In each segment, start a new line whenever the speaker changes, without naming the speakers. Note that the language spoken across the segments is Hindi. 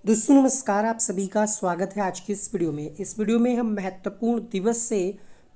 दोस्तों नमस्कार, आप सभी का स्वागत है आज की इस वीडियो में। इस वीडियो में हम महत्वपूर्ण दिवस से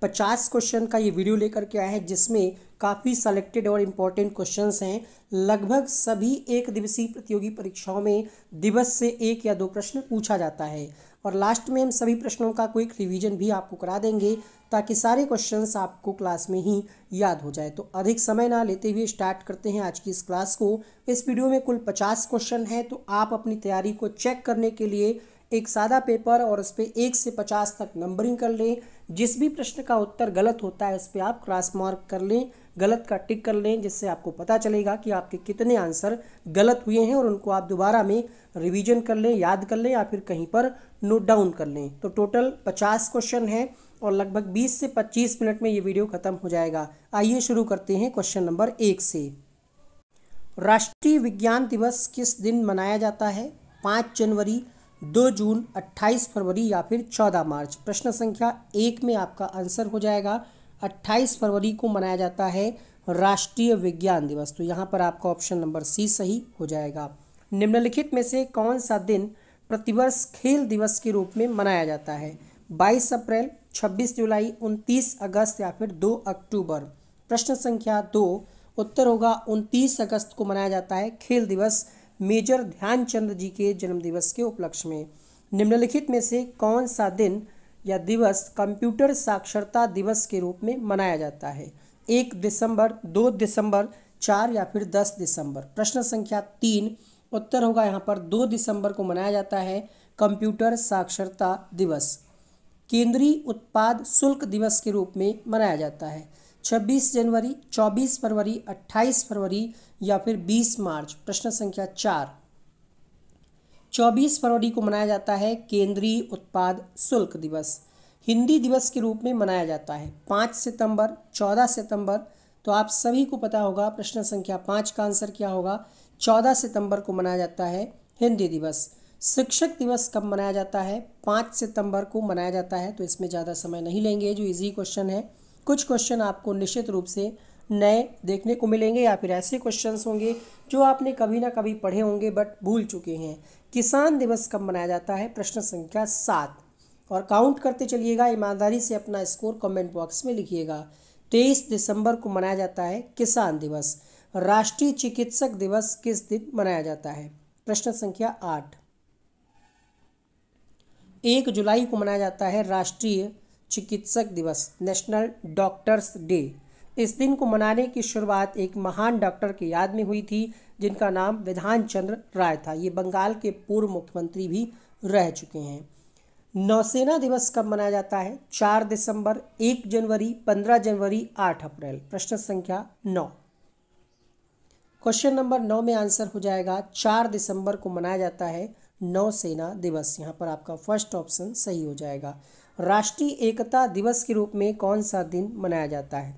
50 क्वेश्चन का ये वीडियो लेकर के आए हैं, जिसमें काफ़ी सेलेक्टेड और इम्पोर्टेंट क्वेश्चंस हैं। लगभग सभी एक दिवसीय प्रतियोगी परीक्षाओं में दिवस से एक या दो प्रश्न पूछा जाता है और लास्ट में हम सभी प्रश्नों का क्विक रिवीजन भी आपको करा देंगे ताकि सारे क्वेश्चंस आपको क्लास में ही याद हो जाए। तो अधिक समय ना लेते हुए स्टार्ट करते हैं आज की इस क्लास को। इस वीडियो में कुल 50 क्वेश्चन हैं, तो आप अपनी तैयारी को चेक करने के लिए एक सादा पेपर और उस पर 1 से 50 तक नंबरिंग कर लें। जिस भी प्रश्न का उत्तर गलत होता है उस पर आप क्रॉस मार्क कर लें, गलत का टिक कर लें, जिससे आपको पता चलेगा कि आपके कितने आंसर गलत हुए हैं और उनको आप दोबारा में रिवीजन कर लें, याद कर लें या फिर कहीं पर नोट डाउन कर लें। तो टोटल 50 क्वेश्चन हैं और लगभग 20 से 25 मिनट में ये वीडियो खत्म हो जाएगा। आइए शुरू करते हैं क्वेश्चन नंबर 1 से। राष्ट्रीय विज्ञान दिवस किस दिन मनाया जाता है? 5 जनवरी, 2 जून, 28 फरवरी या फिर 14 मार्च। प्रश्न संख्या 1 में आपका आंसर हो जाएगा 28 फरवरी को मनाया जाता है राष्ट्रीय विज्ञान दिवस। तो यहाँ पर आपका ऑप्शन नंबर सी सही हो जाएगा। निम्नलिखित में से कौन सा दिन प्रतिवर्ष खेल दिवस के रूप में मनाया जाता है? 22 अप्रैल, 26 जुलाई, 29 अगस्त या फिर 2 अक्टूबर। प्रश्न संख्या 2 उत्तर होगा 29 अगस्त को मनाया जाता है खेल दिवस, मेजर ध्यानचंद जी के जन्मदिवस के उपलक्ष्य में। निम्नलिखित में से कौन सा दिन या दिवस कंप्यूटर साक्षरता दिवस के रूप में मनाया जाता है? 1 दिसंबर, 2 दिसंबर, 4 या फिर 10 दिसंबर। प्रश्न संख्या 3 उत्तर होगा यहाँ पर 2 दिसंबर को मनाया जाता है कंप्यूटर साक्षरता दिवस। केंद्रीय उत्पाद शुल्क दिवस के रूप में मनाया जाता है 26 जनवरी, 24 फरवरी, 28 फरवरी या फिर 20 मार्च। प्रश्न संख्या 4 24 फरवरी को मनाया जाता है केंद्रीय उत्पाद शुल्क दिवस। हिंदी दिवस के रूप में मनाया जाता है 5 सितंबर, 14 सितंबर। तो आप सभी को पता होगा प्रश्न संख्या 5 का आंसर क्या होगा? 14 सितंबर को मनाया जाता है हिंदी दिवस। शिक्षक दिवस कब मनाया जाता है? 5 सितंबर को मनाया जाता है। तो इसमें ज़्यादा समय नहीं लेंगे, जो इजी क्वेश्चन है। कुछ क्वेश्चन आपको निश्चित रूप से नए देखने को मिलेंगे या फिर ऐसे क्वेश्चंस होंगे जो आपने कभी ना कभी पढ़े होंगे बट भूल चुके हैं। किसान दिवस कब मनाया जाता है? प्रश्न संख्या 7। और काउंट करते चलिएगा, ईमानदारी से अपना स्कोर कमेंट बॉक्स में लिखिएगा। 23 दिसंबर को मनाया जाता है किसान दिवस। राष्ट्रीय चिकित्सक दिवस किस दिन मनाया जाता है? प्रश्न संख्या 8। 1 जुलाई को मनाया जाता है राष्ट्रीय चिकित्सक दिवस, नेशनल डॉक्टर्स डे। इस दिन को मनाने की शुरुआत एक महान डॉक्टर की याद में हुई थी जिनका नाम विधान चंद्र राय था। ये बंगाल के पूर्व मुख्यमंत्री भी रह चुके हैं। नौसेना दिवस कब मनाया जाता है? 4 दिसंबर, 1 जनवरी, 15 जनवरी, 8 अप्रैल। प्रश्न संख्या 9। क्वेश्चन नंबर 9 में आंसर हो जाएगा 4 दिसंबर को मनाया जाता है नौसेना दिवस। यहाँ पर आपका फर्स्ट ऑप्शन सही हो जाएगा। राष्ट्रीय एकता दिवस के रूप में कौन सा दिन मनाया जाता है?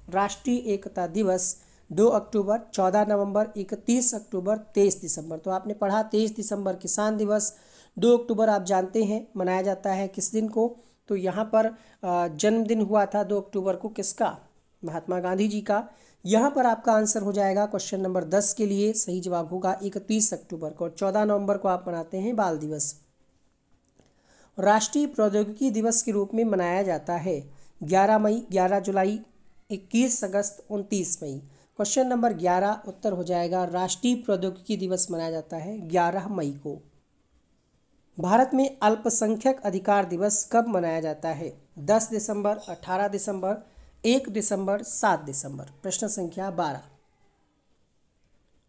राष्ट्रीय एकता दिवस 2 अक्टूबर, 14 नवंबर, 31 अक्टूबर, 23 दिसंबर। तो आपने पढ़ा 23 दिसंबर किसान दिवस, 2 अक्टूबर आप जानते हैं मनाया जाता है किस दिन को? तो यहाँ पर जन्मदिन हुआ था 2 अक्टूबर को किसका? महात्मा गांधी जी का। यहाँ पर आपका आंसर हो जाएगा क्वेश्चन नंबर 10 के लिए सही जवाब होगा 31 अक्टूबर को। और 14 नवंबर को आप मनाते हैं बाल दिवस। राष्ट्रीय प्रौद्योगिकी दिवस के रूप में मनाया जाता है 11 मई, 11 जुलाई, 21 अगस्त, 29 मई। क्वेश्चन नंबर 11 उत्तर हो जाएगा राष्ट्रीय प्रौद्योगिकी दिवस मनाया जाता है 11 मई को। भारत में अल्पसंख्यक अधिकार दिवस कब मनाया जाता है? 10 दिसंबर, 18 दिसंबर, 1 दिसंबर, 7 दिसंबर। प्रश्न संख्या 12।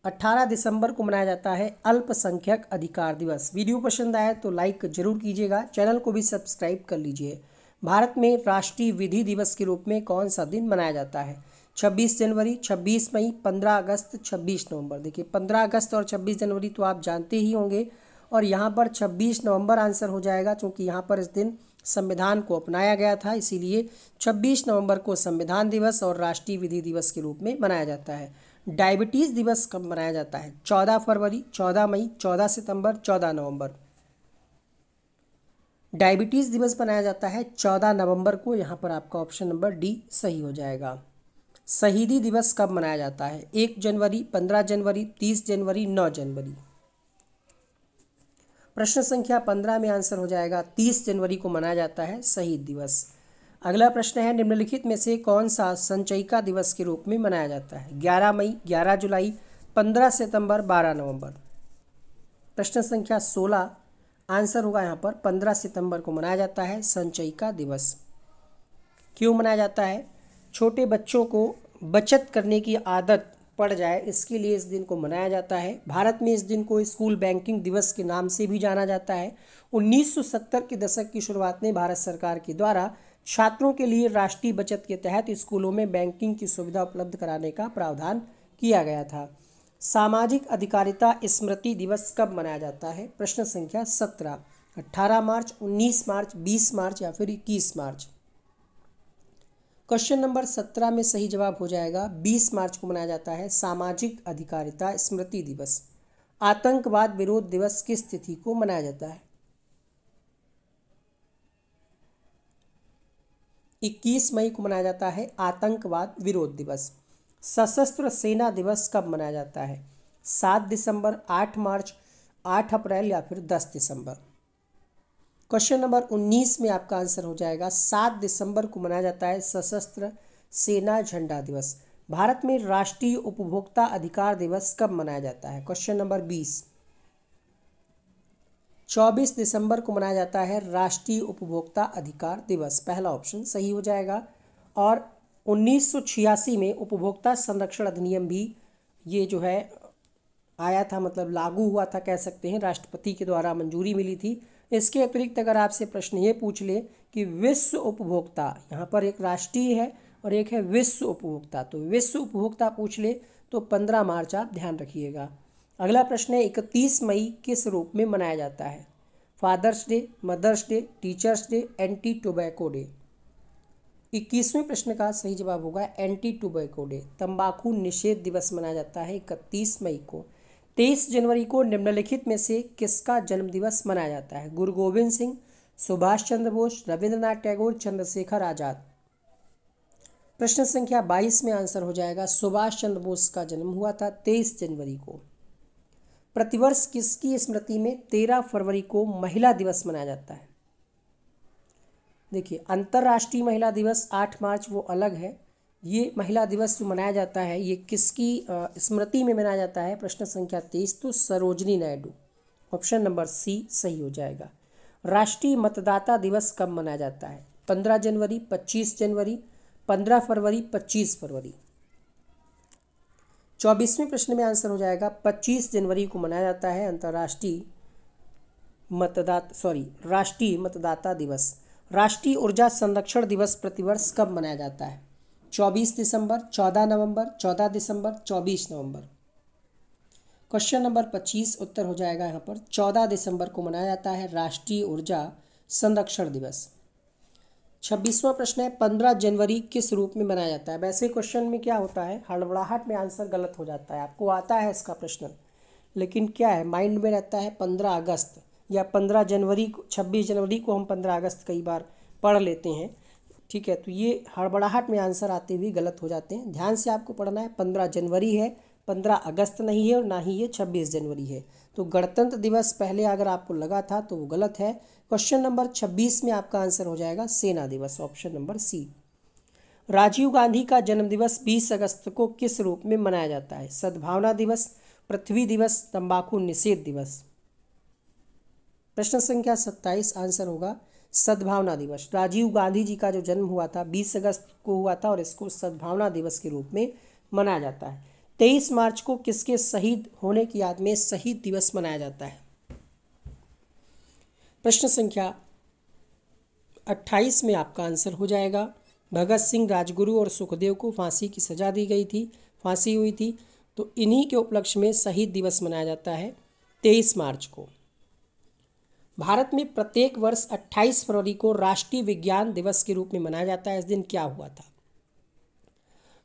18 दिसंबर को मनाया जाता है अल्पसंख्यक अधिकार दिवस। वीडियो पसंद आए तो लाइक जरूर कीजिएगा, चैनल को भी सब्सक्राइब कर लीजिए। भारत में राष्ट्रीय विधि दिवस के रूप में कौन सा दिन मनाया जाता है? 26 जनवरी, 26 मई, 15 अगस्त, 26 नवंबर। देखिए 15 अगस्त और 26 जनवरी तो आप जानते ही होंगे और यहाँ पर 26 नवंबर आंसर हो जाएगा, क्योंकि यहाँ पर इस दिन संविधान को अपनाया गया था, इसीलिए 26 नवंबर को संविधान दिवस और राष्ट्रीय विधि दिवस के रूप में मनाया जाता है। डायबिटीज़ दिवस कब मनाया जाता है? 14 फरवरी, 14 मई, 14 सितंबर, 14 नवंबर। डायबिटीज़ दिवस मनाया जाता है 14 नवंबर को। यहाँ पर आपका ऑप्शन नंबर डी सही हो जाएगा। शहीदी दिवस कब मनाया जाता है? 1 जनवरी, 15 जनवरी, 30 जनवरी, 9 जनवरी। प्रश्न संख्या 15 में आंसर हो जाएगा 30 जनवरी को मनाया जाता है शहीद दिवस। अगला प्रश्न है निम्नलिखित में से कौन सा संचयिका दिवस के रूप में मनाया जाता है? 11 मई, 11 जुलाई, 15 सितंबर, 12 नवंबर। प्रश्न संख्या 16 आंसर होगा यहाँ पर 15 सितंबर को मनाया जाता है संचयिका दिवस। क्यों मनाया जाता है? छोटे बच्चों को बचत करने की आदत पड़ जाए इसके लिए इस दिन को मनाया जाता है। भारत में इस दिन को स्कूल बैंकिंग दिवस के नाम से भी जाना जाता है। 1970 के दशक की शुरुआत में भारत सरकार के द्वारा छात्रों के लिए राष्ट्रीय बचत के तहत स्कूलों में बैंकिंग की सुविधा उपलब्ध कराने का प्रावधान किया गया था। सामाजिक अधिकारिता स्मृति दिवस कब मनाया जाता है? प्रश्न संख्या 17, 18 मार्च, 19 मार्च, 20 मार्च या फिर 21 मार्च। क्वेश्चन नंबर 17 में सही जवाब हो जाएगा 20 मार्च को मनाया जाता है सामाजिक अधिकारिता स्मृति दिवस। आतंकवाद विरोध दिवस किस तिथि को मनाया जाता है? 21 मई को मनाया जाता है आतंकवाद विरोध दिवस। सशस्त्र सेना दिवस कब मनाया जाता है? 7 दिसंबर, 8 मार्च, 8 अप्रैल या फिर 10 दिसंबर। क्वेश्चन नंबर 19 में आपका आंसर हो जाएगा 7 दिसंबर को मनाया जाता है सशस्त्र सेना झंडा दिवस। भारत में राष्ट्रीय उपभोक्ता अधिकार दिवस कब मनाया जाता है? क्वेश्चन नंबर 20 24 दिसंबर को मनाया जाता है राष्ट्रीय उपभोक्ता अधिकार दिवस। पहला ऑप्शन सही हो जाएगा। और 1986 में उपभोक्ता संरक्षण अधिनियम भी ये जो है आया था, मतलब लागू हुआ था कह सकते हैं, राष्ट्रपति के द्वारा मंजूरी मिली थी। इसके अतिरिक्त अगर आपसे प्रश्न ये पूछ ले कि विश्व उपभोक्ता, यहाँ पर एक राष्ट्रीय है और एक है विश्व उपभोक्ता, तो विश्व उपभोक्ता पूछ ले तो 15 मार्च आप ध्यान रखिएगा। अगला प्रश्न है 31 मई किस रूप में मनाया जाता है? Fathers day, mothers day, teachers day, anti tobacco day. 21वें प्रश्न का सही जवाब होगा एंटी टोबैको डे। तंबाकू निषेध दिवस मनाया जाता है 31 मई को। 23 जनवरी को निम्नलिखित में से किसका जन्म दिवस मनाया जाता है? गुरु गोविंद सिंह, सुभाष चंद्र बोस, रविंद्रनाथ टैगोर, चंद्रशेखर आजाद। प्रश्न संख्या 22 में आंसर हो जाएगा सुभाष चंद्र बोस का जन्म हुआ था 23 जनवरी को। प्रतिवर्ष किसकी स्मृति में 13 फरवरी को महिला दिवस मनाया जाता है? देखिए, अंतर्राष्ट्रीय महिला दिवस 8 मार्च वो अलग है। ये महिला दिवस जो मनाया जाता है ये किसकी स्मृति में मनाया जाता है? प्रश्न संख्या 23 तो Sarojini Naidu. Option number C सही हो जाएगा। राष्ट्रीय मतदाता दिवस कब मनाया जाता है? 15 जनवरी, 25 जनवरी, 15 फरवरी, 25 फरवरी। 24वें प्रश्न में आंसर हो जाएगा 25 जनवरी को मनाया जाता है राष्ट्रीय मतदाता दिवस। राष्ट्रीय ऊर्जा संरक्षण दिवस प्रतिवर्ष कब मनाया जाता है? 24 दिसंबर, 14 नवंबर, 14 दिसंबर, 24 नवंबर। क्वेश्चन नंबर 25 उत्तर हो जाएगा यहाँ पर 14 दिसंबर को मनाया जाता है राष्ट्रीय ऊर्जा संरक्षण दिवस। 26वां प्रश्न है 15 जनवरी किस रूप में मनाया जाता है? वैसे क्वेश्चन में क्या होता है, हड़बड़ाहट में आंसर गलत हो जाता है। आपको आता है इसका प्रश्न, लेकिन क्या है माइंड में रहता है 15 अगस्त या 15 जनवरी को, 26 जनवरी को हम 15 अगस्त कई बार पढ़ लेते हैं, ठीक है। तो ये हड़बड़ाहट में आंसर आते हुए गलत हो जाते हैं। ध्यान से आपको पढ़ना है, 15 जनवरी है, 15 अगस्त नहीं है और ना ही ये 26 जनवरी है। तो गणतंत्र दिवस पहले अगर आपको लगा था तो वो गलत है। क्वेश्चन नंबर 26 में आपका आंसर हो जाएगा सेना दिवस। Option number C. Rajiv Gandhi का जन्मदिवस 20 अगस्त को किस रूप में मनाया जाता है? सद्भावना दिवस, पृथ्वी दिवस, तंबाकू निषेध दिवस। प्रश्न संख्या 27 आंसर होगा सद्भावना दिवस। राजीव गांधी जी का जो जन्म हुआ था 20 अगस्त को हुआ था और इसको सद्भावना दिवस के रूप में मनाया जाता है। 23 मार्च को किसके शहीद होने की याद में शहीद दिवस मनाया जाता है? प्रश्न संख्या 28 में आपका आंसर हो जाएगा भगत सिंह, राजगुरु और सुखदेव को फांसी की सजा दी गई थी, फांसी हुई थी, तो इन्हीं के उपलक्ष्य में शहीद दिवस मनाया जाता है 23 मार्च को। भारत में प्रत्येक वर्ष 28 फरवरी को राष्ट्रीय विज्ञान दिवस के रूप में मनाया जाता है। इस दिन क्या हुआ था?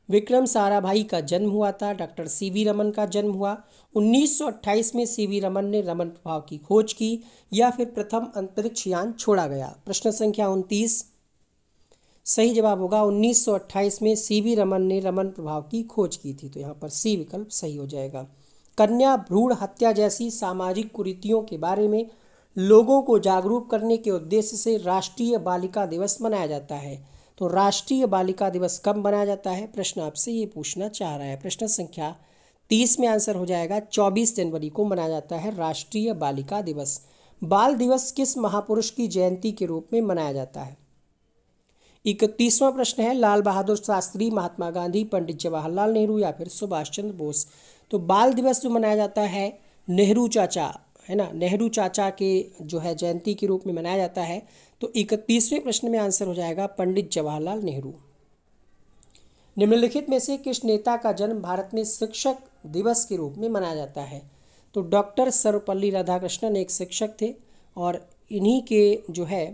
विक्रम साराभाई का जन्म हुआ था, डॉक्टर सीवी रमन का जन्म हुआ, 1928 में सीवी रमन ने रमन प्रभाव की खोज की, या फिर प्रथम अंतरिक्ष यान छोड़ा गया। प्रश्न संख्या 29 सही जवाब होगा 1928 में सीवी रमन ने रमन प्रभाव की खोज की थी, तो यहाँ पर सी विकल्प सही हो जाएगा। कन्या भ्रूण हत्या जैसी सामाजिक कुरीतियों के बारे में लोगों को जागरूक करने के उद्देश्य से राष्ट्रीय बालिका दिवस मनाया जाता है। तो राष्ट्रीय बालिका दिवस कब मनाया जाता है, प्रश्न आपसे ये पूछना चाह रहा है। प्रश्न संख्या 30 में आंसर हो जाएगा 24 जनवरी को मनाया जाता है राष्ट्रीय बालिका दिवस। बाल दिवस किस महापुरुष की जयंती के रूप में मनाया जाता है। 31वां प्रश्न है लाल बहादुर शास्त्री, महात्मा गांधी, पंडित जवाहरलाल नेहरू या फिर सुभाष चंद्र बोस। तो बाल दिवस जो मनाया जाता है नेहरू चाचा, है ना, नेहरू चाचा के जो है जयंती के रूप में मनाया जाता है। तो 31वें प्रश्न में आंसर हो जाएगा पंडित जवाहरलाल नेहरू। निम्नलिखित में से किस नेता का जन्म भारत में शिक्षक दिवस के रूप में मनाया जाता है। तो डॉक्टर सर्वपल्ली राधाकृष्णन एक शिक्षक थे और इन्हीं के जो है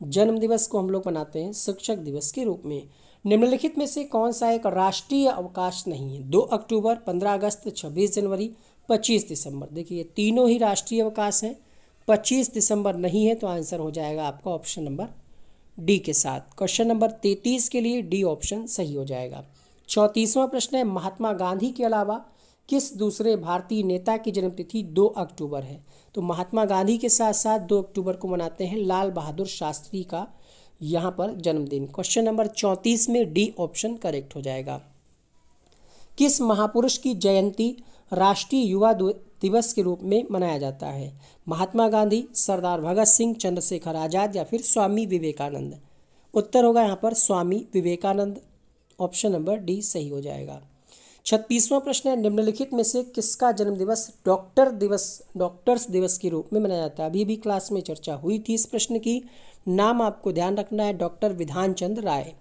जन्म दिवस को हम लोग मनाते हैं शिक्षक दिवस के रूप में। निम्नलिखित में से कौन सा एक राष्ट्रीय अवकाश नहीं है। 2 अक्टूबर, 15 अगस्त, 26 जनवरी, 25 दिसंबर। देखिए तीनों ही राष्ट्रीय अवकाश हैं, 25 दिसंबर नहीं है, तो आंसर हो जाएगा आपका ऑप्शन नंबर डी के साथ। क्वेश्चन नंबर 33 के लिए डी ऑप्शन सही हो जाएगा। 34वां प्रश्न है महात्मा गांधी के अलावा किस दूसरे भारतीय नेता की जन्मतिथि 2 अक्टूबर है। तो महात्मा गांधी के साथ साथ 2 अक्टूबर को मनाते हैं लाल बहादुर शास्त्री का यहाँ पर जन्मदिन। क्वेश्चन नंबर 34 में डी ऑप्शन करेक्ट हो जाएगा। किस महापुरुष की जयंती राष्ट्रीय युवा दिवस के रूप में मनाया जाता है। महात्मा गांधी, सरदार भगत सिंह, चंद्रशेखर आज़ाद या फिर स्वामी विवेकानंद। उत्तर होगा यहाँ पर Swami Vivekananda. Option number D सही हो जाएगा। 36वां प्रश्न है निम्नलिखित में से किसका जन्मदिवस डॉक्टर्स दिवस के रूप में मनाया जाता है। अभी भी क्लास में चर्चा हुई थी इस प्रश्न की। नाम आपको ध्यान रखना है, डॉक्टर विधान चंद्र राय।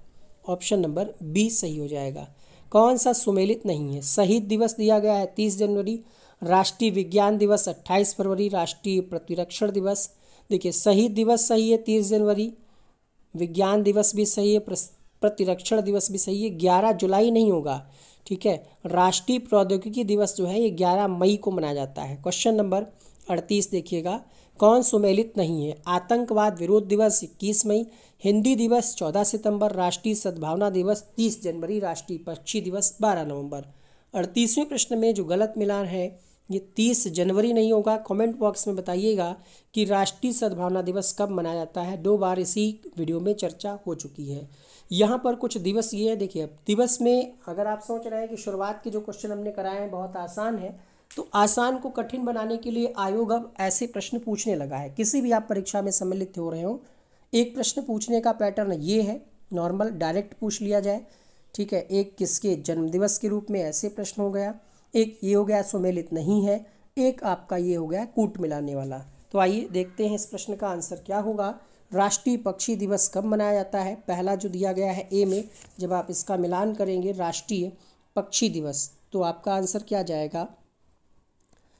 ऑप्शन नंबर बी सही हो जाएगा। कौन सा सुमेलित नहीं है। शहीद दिवस दिया गया है 30 जनवरी, राष्ट्रीय विज्ञान दिवस 28 फरवरी, राष्ट्रीय प्रतिरक्षण दिवस। देखिए शहीद दिवस सही है 30 जनवरी, विज्ञान दिवस भी सही है, प्रतिरक्षण दिवस भी सही है। 11 जुलाई नहीं होगा, ठीक है। राष्ट्रीय प्रौद्योगिकी दिवस जो है ये 11 मई को मनाया जाता है। क्वेश्चन नंबर 38 देखिएगा, कौन सुमेलित नहीं है। आतंकवाद विरोध दिवस 21 मई, हिंदी दिवस 14 सितंबर, राष्ट्रीय सद्भावना दिवस 30 जनवरी, राष्ट्रीय पक्षी दिवस 12 नवंबर। 38वें प्रश्न में जो गलत मिलान है ये 30 जनवरी नहीं होगा। कमेंट बॉक्स में बताइएगा कि राष्ट्रीय सद्भावना दिवस कब मनाया जाता है। 2 बार इसी वीडियो में चर्चा हो चुकी है। यहाँ पर कुछ दिवस ये है, देखिए अब दिवस में अगर आप सोच रहे हैं कि शुरुआत के जो क्वेश्चन हमने कराए हैं बहुत आसान है, तो आसान को कठिन बनाने के लिए आयोग अब ऐसे प्रश्न पूछने लगा है। किसी भी आप परीक्षा में सम्मिलित हो रहे हो, एक प्रश्न पूछने का पैटर्न ये है, नॉर्मल डायरेक्ट पूछ लिया जाए, ठीक है। एक किसके जन्मदिवस के रूप में ऐसे प्रश्न हो गया, एक ये हो गया सुमेलित नहीं है, एक आपका ये हो गया कूट मिलाने वाला। तो आइए देखते हैं इस प्रश्न का आंसर क्या होगा। राष्ट्रीय पक्षी दिवस कब मनाया जाता है। पहला जो दिया गया है ए में, जब आप इसका मिलान करेंगे राष्ट्रीय पक्षी दिवस, तो आपका आंसर क्या जाएगा।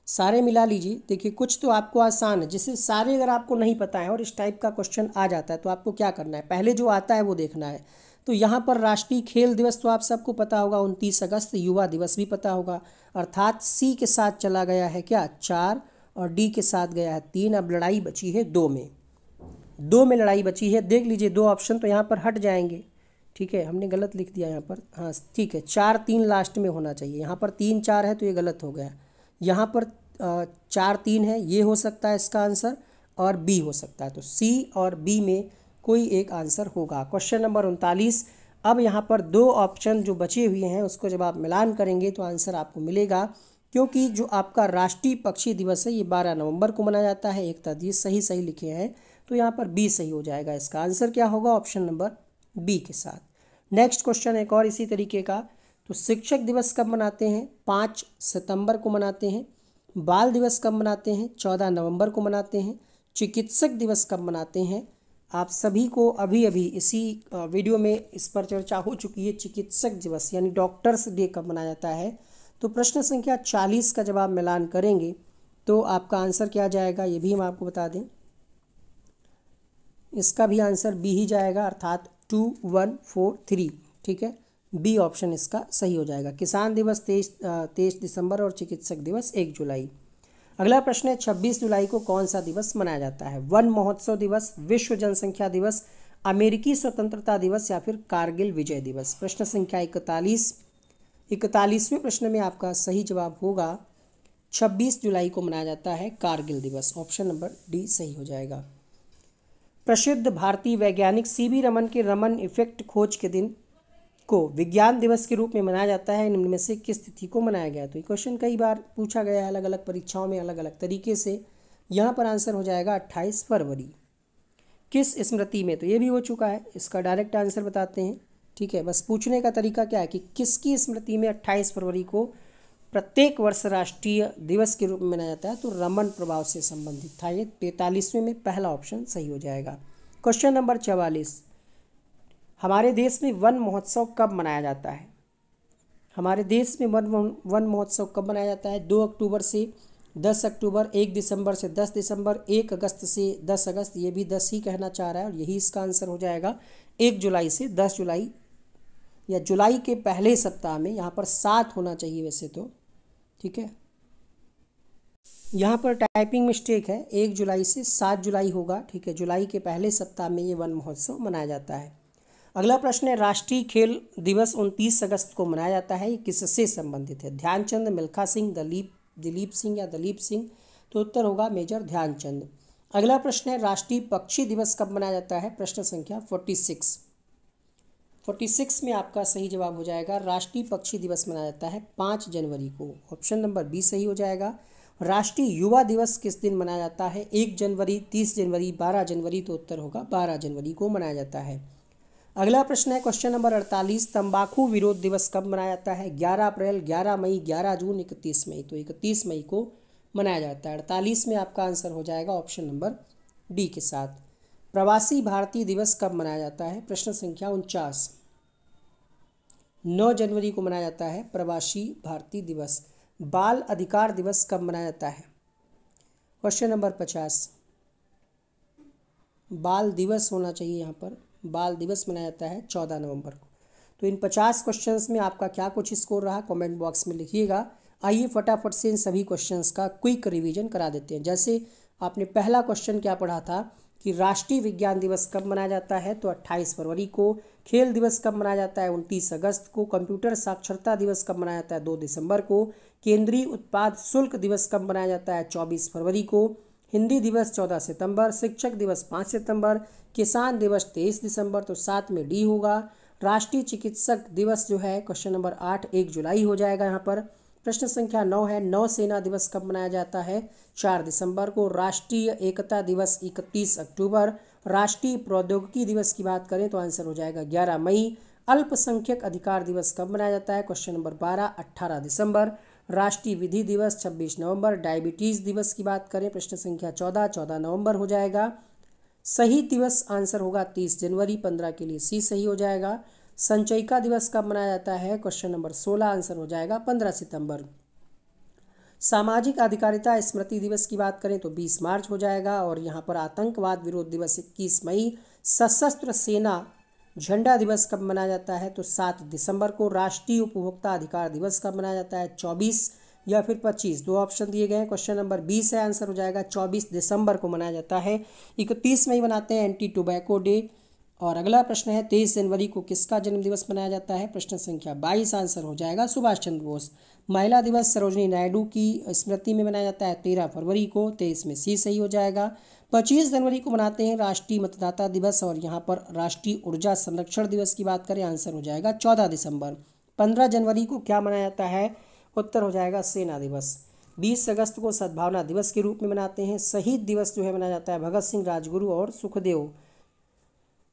सारे मिला लीजिए। देखिए कुछ तो आपको आसान है, जिससे सारे अगर आपको नहीं पता है और इस टाइप का क्वेश्चन आ जाता है तो आपको क्या करना है, पहले जो आता है वो देखना है। तो यहाँ पर राष्ट्रीय खेल दिवस तो आप सबको पता होगा 29 अगस्त, युवा दिवस भी पता होगा, अर्थात सी के साथ चला गया है क्या 4 और डी के साथ गया है 3। अब लड़ाई बची है 2 में लड़ाई बची है। देख लीजिए 2 ऑप्शन तो यहाँ पर हट जाएंगे, ठीक है, हमने गलत लिख दिया यहाँ पर, हाँ ठीक है 4-3 लास्ट में होना चाहिए। यहाँ पर 3-4 है तो ये गलत हो गया। यहाँ पर 4-3 है, ये हो सकता है इसका आंसर और बी हो सकता है। तो सी और बी में कोई एक आंसर होगा। Question number 39। अब यहाँ पर 2 ऑप्शन जो बचे हुए हैं उसको जब आप मिलान करेंगे तो आंसर आपको मिलेगा, क्योंकि जो आपका राष्ट्रीय पक्षी दिवस है ये 12 नवंबर को मनाया जाता है। एक तरह सही लिखे हैं तो यहाँ पर बी सही हो जाएगा। इसका आंसर क्या होगा, ऑप्शन नंबर बी के साथ। नेक्स्ट क्वेश्चन एक और इसी तरीके का, तो शिक्षक दिवस कब मनाते हैं। 5 सितंबर को मनाते हैं। बाल दिवस कब मनाते हैं, 14 नवंबर को मनाते हैं। चिकित्सक दिवस कब मनाते हैं, आप सभी को अभी इसी वीडियो में इस पर चर्चा हो चुकी है। चिकित्सक दिवस यानी डॉक्टर्स डे कब मनाया जाता है। तो प्रश्न संख्या 40 का जब आप मिलान करेंगे तो आपका आंसर क्या जाएगा, ये भी हम आपको बता दें। इसका भी आंसर बी ही जाएगा, अर्थात 2143, ठीक है, बी ऑप्शन इसका सही हो जाएगा। किसान दिवस 23 दिसंबर और चिकित्सक दिवस 1 जुलाई। अगला प्रश्न है 26 जुलाई को कौन सा दिवस मनाया जाता है। वन महोत्सव दिवस, विश्व जनसंख्या दिवस, अमेरिकी स्वतंत्रता दिवस या फिर कारगिल विजय दिवस। प्रश्न संख्या 41। 41वें प्रश्न में आपका सही जवाब होगा 26 जुलाई को मनाया जाता है कारगिल दिवस। ऑप्शन नंबर डी सही हो जाएगा। प्रसिद्ध भारतीय वैज्ञानिक सीवी रमन के रमन इफेक्ट खोज के दिन को विज्ञान दिवस के रूप में मनाया जाता है, निम्न में से किस तिथि को मनाया गया? तो ये क्वेश्चन कई बार पूछा गया है अलग अलग परीक्षाओं में अलग अलग तरीके से। यहाँ पर आंसर हो जाएगा 28 फरवरी। किस स्मृति में? तो ये भी हो चुका है, इसका डायरेक्ट आंसर बताते हैं। ठीक है, बस पूछने का तरीका क्या है कि किसकी स्मृति में 28 फरवरी को प्रत्येक वर्ष राष्ट्रीय दिवस के रूप में मनाया जाता है? तो रमन प्रभाव से संबंधित था ये। 43वें में पहला ऑप्शन सही हो जाएगा। क्वेश्चन नंबर 44, हमारे देश में वन महोत्सव कब मनाया जाता है? हमारे देश में वन महोत्सव कब मनाया जाता है? 2 अक्टूबर से 10 अक्टूबर, 1 दिसंबर से 10 दिसंबर, 1 अगस्त से 10 अगस्त, ये भी 10 ही कहना चाह रहा है और यही इसका आंसर हो जाएगा। 1 जुलाई से 10 जुलाई या जुलाई के पहले सप्ताह में, यहाँ पर 7 होना चाहिए वैसे तो। ठीक है, यहाँ पर टाइपिंग मिस्टेक है, 1 जुलाई से 7 जुलाई होगा। ठीक है, जुलाई के पहले सप्ताह में ये वन महोत्सव मनाया जाता है। अगला प्रश्न है, राष्ट्रीय खेल दिवस 29 अगस्त को मनाया जाता है, ये किससे संबंधित है? ध्यानचंद, मिल्खा सिंह, दिलीप सिंह या दलीप सिंह? तो उत्तर होगा मेजर ध्यानचंद। अगला प्रश्न है, राष्ट्रीय पक्षी दिवस कब मनाया जाता है? प्रश्न संख्या 46 में आपका सही जवाब हो जाएगा। राष्ट्रीय पक्षी दिवस मनाया जाता है 5 जनवरी को। ऑप्शन नंबर बी सही हो जाएगा। राष्ट्रीय युवा दिवस किस दिन मनाया जाता है? 1 जनवरी, 30 जनवरी, 12 जनवरी? तो उत्तर होगा 12 जनवरी को मनाया जाता है। अगला प्रश्न है क्वेश्चन नंबर 48, तंबाकू विरोध दिवस कब मनाया जाता है? 11 अप्रैल, 11 मई, 11 जून, 31 मई? तो 31 मई को मनाया जाता है। 48 में आपका आंसर हो जाएगा ऑप्शन नंबर डी के साथ। प्रवासी भारतीय दिवस कब मनाया जाता है? प्रश्न संख्या 49, 9 जनवरी को मनाया जाता है प्रवासी भारतीय दिवस। बाल अधिकार दिवस कब मनाया जाता है? क्वेश्चन नंबर 50, बाल दिवस होना चाहिए, यहाँ पर बाल दिवस मनाया जाता है 14 नवंबर को। तो इन 50 क्वेश्चंस में आपका क्या कुछ स्कोर रहा कमेंट बॉक्स में लिखिएगा। आइए फटाफट से इन सभी क्वेश्चंस का क्विक रिवीजन करा देते हैं। जैसे आपने पहला क्वेश्चन क्या पढ़ा था कि राष्ट्रीय विज्ञान दिवस कब मनाया जाता है? तो 28 फरवरी को। खेल दिवस कब मनाया जाता है? 29 अगस्त को। कंप्यूटर साक्षरता दिवस कब मनाया जाता है? 2 दिसंबर को। केंद्रीय उत्पाद शुल्क दिवस कब मनाया जाता है? 24 फरवरी को। हिंदी दिवस 14 सितंबर। शिक्षक दिवस 5 सितंबर। किसान दिवस 23 दिसंबर। तो 7 में डी होगा। राष्ट्रीय चिकित्सक दिवस जो है क्वेश्चन नंबर 8 1 जुलाई हो जाएगा यहाँ पर। प्रश्न संख्या 9 है, नौसेना दिवस कब मनाया जाता है? 4 दिसंबर को। राष्ट्रीय एकता दिवस 31 अक्टूबर। राष्ट्रीय प्रौद्योगिकी दिवस की बात करें तो आंसर हो जाएगा 11 मई। अल्पसंख्यक अधिकार दिवस कब मनाया जाता है? क्वेश्चन नंबर 12 18 दिसंबर। राष्ट्रीय विधि दिवस 26 नवंबर। डायबिटीज़ दिवस की बात करें प्रश्न संख्या 14 नवंबर हो जाएगा। सही दिवस आंसर होगा 30 जनवरी, 15 के लिए सी सही हो जाएगा। संचयिका दिवस कब मनाया जाता है? क्वेश्चन नंबर 16 आंसर हो जाएगा 15 सितंबर। सामाजिक अधिकारिता स्मृति दिवस की बात करें तो 20 मार्च हो जाएगा। और यहाँ पर आतंकवाद विरोध दिवस 21 मई। सशस्त्र सेना झंडा दिवस कब मनाया जाता है? तो 7 दिसंबर को। राष्ट्रीय उपभोक्ता अधिकार दिवस कब मनाया जाता है? 24 या फिर 25, 2 ऑप्शन दिए गए हैं। क्वेश्चन नंबर 20 है, आंसर हो जाएगा 24 दिसंबर को मनाया जाता है। 31 मई मनाते हैं एंटी टोबैको डे। और अगला प्रश्न है 23 जनवरी को किसका जन्मदिवस मनाया जाता है? प्रश्न संख्या 22 आंसर हो जाएगा सुभाष चंद्र बोस। महिला दिवस सरोजिनी नायडू की स्मृति में मनाया जाता है 13 फरवरी को। 23 में सी सही हो जाएगा। 25 जनवरी को मनाते हैं राष्ट्रीय मतदाता दिवस। और यहाँ पर राष्ट्रीय ऊर्जा संरक्षण दिवस की बात करें आंसर हो जाएगा 14 दिसंबर। 15 जनवरी को क्या मनाया जाता है? उत्तर हो जाएगा सेना दिवस। 20 अगस्त को सद्भावना दिवस के रूप में मनाते हैं। शहीद दिवस जो है मनाया जाता है भगत सिंह, राजगुरु और सुखदेव।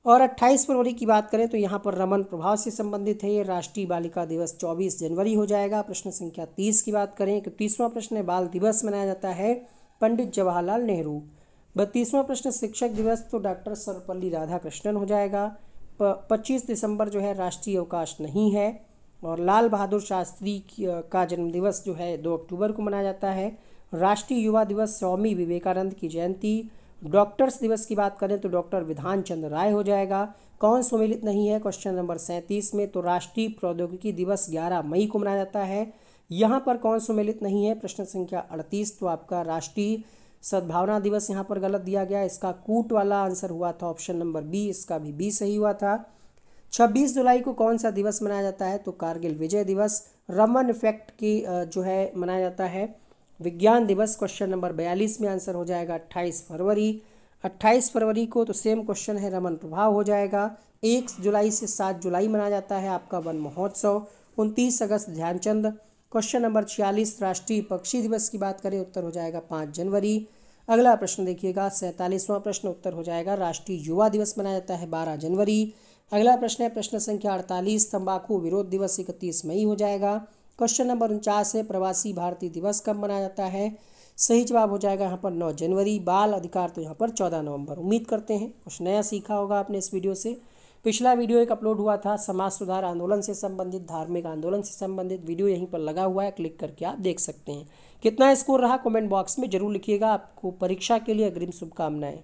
और 28 फरवरी की बात करें तो यहाँ पर रमन प्रभाव से संबंधित है ये। राष्ट्रीय बालिका दिवस 24 जनवरी हो जाएगा। प्रश्न संख्या 30 की बात करें, 31वां प्रश्न है बाल दिवस मनाया जाता है पंडित जवाहरलाल नेहरू। 32वां प्रश्न शिक्षक दिवस तो डॉक्टर सर्वपल्ली राधाकृष्णन हो जाएगा। 25 दिसंबर जो है राष्ट्रीय अवकाश नहीं है। और लाल बहादुर शास्त्री का जन्मदिवस जो है 2 अक्टूबर को मनाया जाता है। राष्ट्रीय युवा दिवस स्वामी विवेकानंद की जयंती। डॉक्टर्स दिवस की बात करें तो डॉक्टर विधान चंद्र राय हो जाएगा। कौन सम्मिलित नहीं है? क्वेश्चन नंबर 37 में तो राष्ट्रीय प्रौद्योगिकी दिवस 11 मई को मनाया जाता है। यहाँ पर कौन सम्मिलित नहीं है? प्रश्न संख्या 38 तो आपका राष्ट्रीय सद्भावना दिवस यहाँ पर गलत दिया गया। इसका कूट वाला आंसर हुआ था ऑप्शन नंबर बी, इसका भी बी सही हुआ था। 26 जुलाई को कौन सा दिवस मनाया जाता है? तो कारगिल विजय दिवस। रमन इफेक्ट की जो है मनाया जाता है विज्ञान दिवस क्वेश्चन नंबर 42 में आंसर हो जाएगा 28 फरवरी। 28 फरवरी को तो सेम क्वेश्चन है, रमन प्रभाव हो जाएगा। 1 जुलाई से 7 जुलाई मनाया जाता है आपका वन महोत्सव। 29 अगस्त ध्यानचंद। क्वेश्चन नंबर 46 राष्ट्रीय पक्षी दिवस की बात करें, उत्तर हो जाएगा 5 जनवरी। अगला प्रश्न देखिएगा 47वां प्रश्न, उत्तर हो जाएगा राष्ट्रीय युवा दिवस मनाया जाता है 12 जनवरी। अगला प्रश्न है प्रश्न संख्या 48 तंबाकू विरोध दिवस 31 मई हो जाएगा। क्वेश्चन नंबर 49 है प्रवासी भारतीय दिवस कब मनाया जाता है, सही जवाब हो जाएगा यहाँ पर 9 जनवरी। बाल अधिकार तो यहाँ पर 14 नवंबर। उम्मीद करते हैं कुछ नया सीखा होगा आपने इस वीडियो से। पिछला वीडियो एक अपलोड हुआ था समाज सुधार आंदोलन से संबंधित, धार्मिक आंदोलन से संबंधित, वीडियो यहीं पर लगा हुआ है, क्लिक करके आप देख सकते हैं। कितना स्कोर रहा कमेंट बॉक्स में जरूर लिखिएगा। आपको परीक्षा के लिए अग्रिम शुभकामनाएं।